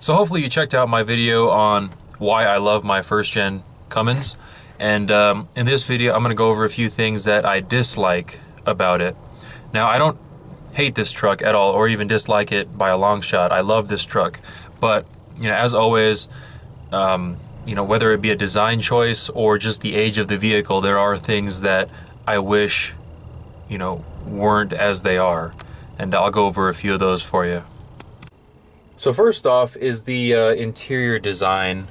So hopefully you checked out my video on why I love my first gen Cummins. And in this video, I'm going to go over a few things that I dislike about it. Now, I don't hate this truck at all or even dislike it by a long shot. I love this truck. But, as always, whether it be a design choice or just the age of the vehicle, there are things that I wish, weren't as they are. And I'll go over a few of those for you. So first off is the interior design.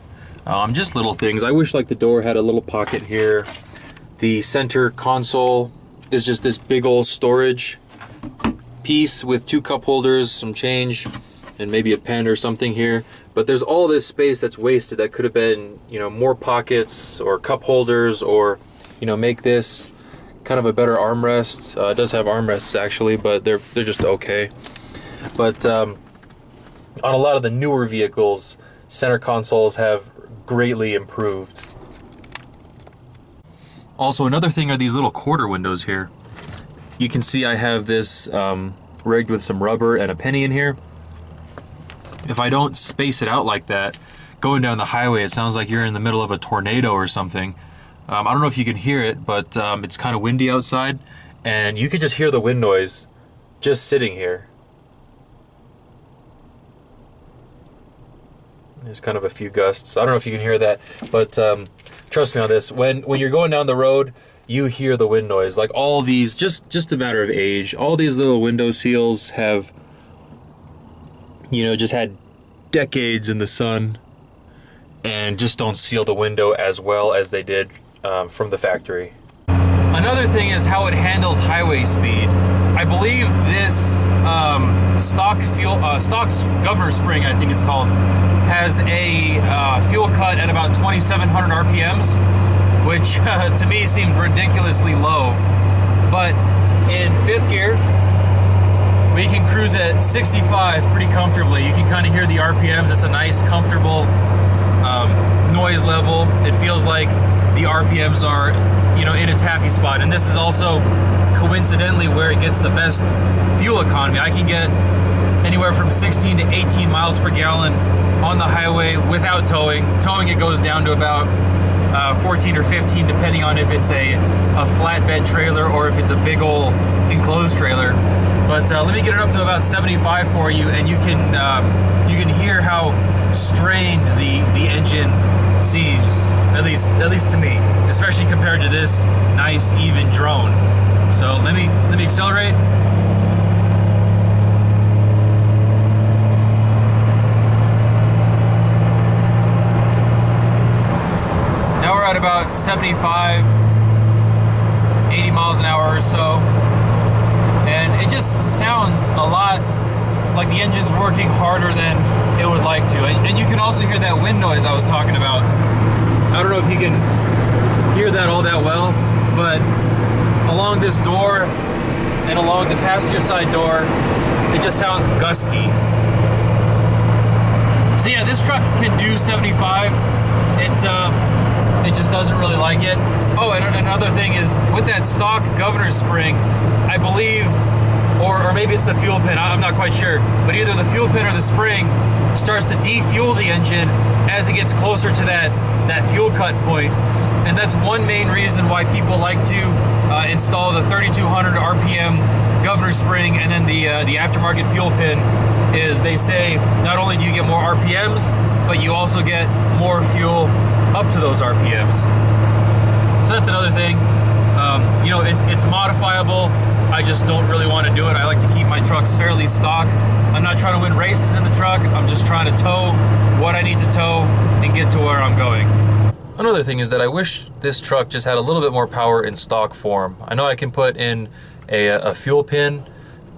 Just little things. I wish the door had a little pocket here. The center console is just this big old storage piece with 2 cup holders, some change, and maybe a pen or something here. But there's all this space that's wasted that could have been, more pockets or cup holders, or, make this kind of a better armrest. It does have armrests actually, but they're just okay. But on a lot of the newer vehicles, center consoles have greatly improved. Also, another thing are these little quarter windows here. You can see I have this rigged with some rubber and a penny in here. If I don't space it out like that, going down the highway, it sounds like you're in the middle of a tornado or something. I don't know if you can hear it, but it's kind of windy outside, and you could just hear the wind noise just sitting here. There's kind of a few gusts. I don't know if you can hear that, but trust me on this. When you're going down the road, you hear the wind noise. Like all these, just a matter of age. All these little window seals have, just had decades in the sun, and just don't seal the window as well as they did from the factory. Another thing is how it handles highway speed. I believe this stock governor spring, I think it's called, has a fuel cut at about 2,700 RPMs, which to me seems ridiculously low. But in 5th gear, we can cruise at 65 pretty comfortably. You can kind of hear the RPMs. It's a nice, comfortable noise level. It feels like the RPMs are, in its happy spot. And this is also coincidentally where it gets the best fuel economy. I can get anywhere from 16 to 18 miles per gallon on the highway without towing. Towing, it goes down to about 14 or 15, depending on if it's a flatbed trailer or if it's a big old enclosed trailer. But let me get it up to about 75 for you, and you can hear how strained the engine seems, at least to me, especially compared to this nice even drone. So let me accelerate. Now we're at about 75, 80 miles an hour or so. And it just sounds a lot like the engine's working harder than it would like to. And you can also hear that wind noise I was talking about. I don't know if you can hear that all that well, but along this door and along the passenger side door, it just sounds gusty. So yeah, this truck can do 75. It just doesn't really like it. Oh, and another thing is with that stock governor spring, I believe, or maybe it's the fuel pin, I'm not quite sure, but either the fuel pin or the spring starts to defuel the engine as it gets closer to that fuel cut point. And that's one main reason why people like to install the 3,200 RPM governor spring and then the aftermarket fuel pin, is they say not only do you get more RPMs, but you also get more fuel up to those RPMs. So that's another thing. It's modifiable. I just don't really want to do it. I like to keep my trucks fairly stock. I'm not trying to win races in the truck. I'm just trying to tow what I need to tow and get to where I'm going. Another thing is that I wish this truck just had a little bit more power in stock form. I know I can put in a fuel pin,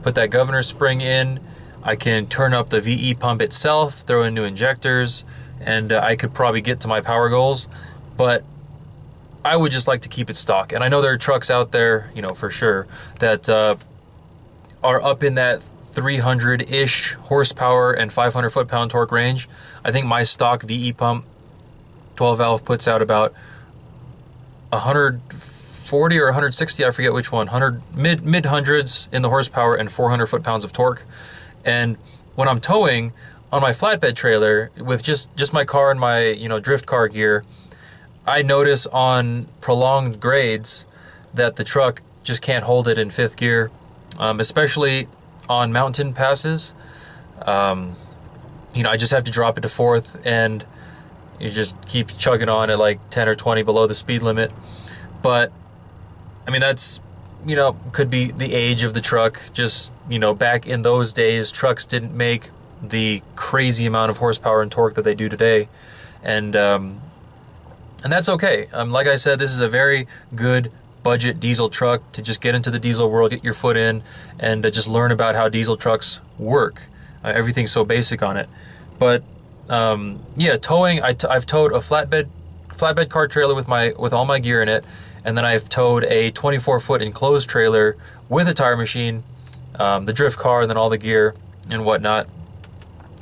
put that governor spring in. I can turn up the VE pump itself, throw in new injectors, and I could probably get to my power goals. But I would just like to keep it stock. And I know there are trucks out there, for sure, that are up in that 300-ish horsepower and 500 foot-pound torque range. I think my stock VE pump 12 valve puts out about 140 or 160, I forget which one, mid hundreds in the horsepower and 400 foot-pounds of torque. And when I'm towing, on my flatbed trailer with just my car and my, you know, drift car gear, I notice on prolonged grades that the truck just can't hold it in fifth gear, especially on mountain passes. You know, I just have to drop it to fourth, and you just keep chugging on at like 10 or 20 below the speed limit. But I mean, that's, you know, could be the age of the truck. Just, you know, back in those days, trucks didn't make the crazy amount of horsepower and torque that they do today, and that's okay. Like I said, this is a very good budget diesel truck to just get into the diesel world, get your foot in, and just learn about how diesel trucks work. Everything's so basic on it. But yeah, towing. I've towed a flatbed car trailer with all my gear in it, and then I've towed a 24-foot enclosed trailer with a tire machine, the drift car, and then all the gear and whatnot.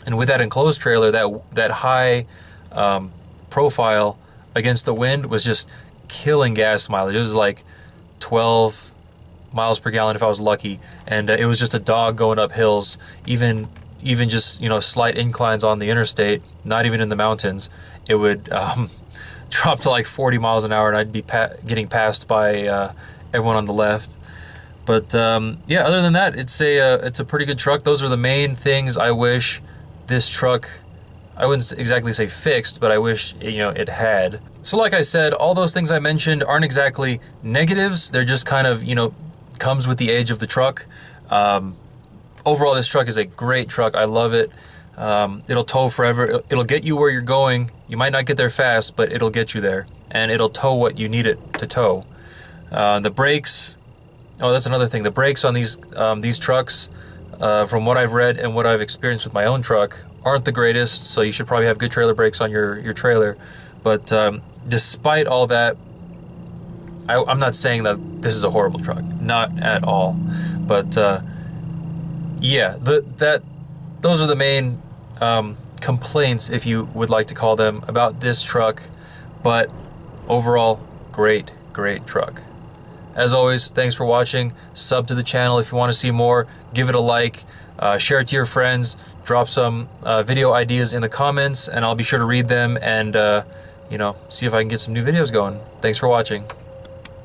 And with that enclosed trailer, that high profile against the wind was just killing gas mileage. It was like 12 miles per gallon if I was lucky, and it was just a dog going up hills, even just, you know, slight inclines on the interstate, not even in the mountains. It would drop to like 40 miles an hour, and I'd be getting passed by everyone on the left. But yeah, other than that, it's a pretty good truck. Those are the main things I wish this truck, I wouldn't exactly say fixed, but I wish, you know, it had. So like I said, all those things I mentioned aren't exactly negatives. They're just kind of, you know, comes with the age of the truck. Overall, this truck is a great truck. I love it. It'll tow forever. It'll get you where you're going. You might not get there fast, but it'll get you there, and it'll tow what you need it to tow. The brakes, oh, that's another thing. The brakes on these trucks, from what I've read and what I've experienced with my own truck, aren't the greatest, so you should probably have good trailer brakes on your trailer. But despite all that, I'm not saying that this is a horrible truck, not at all. But yeah, those are the main complaints, if you would like to call them, about this truck. But overall, great truck. As always, thanks for watching. Sub to the channel if you want to see more. Give it a like. Share it to your friends. Drop some video ideas in the comments, and I'll be sure to read them and you know, see if I can get some new videos going. Thanks for watching.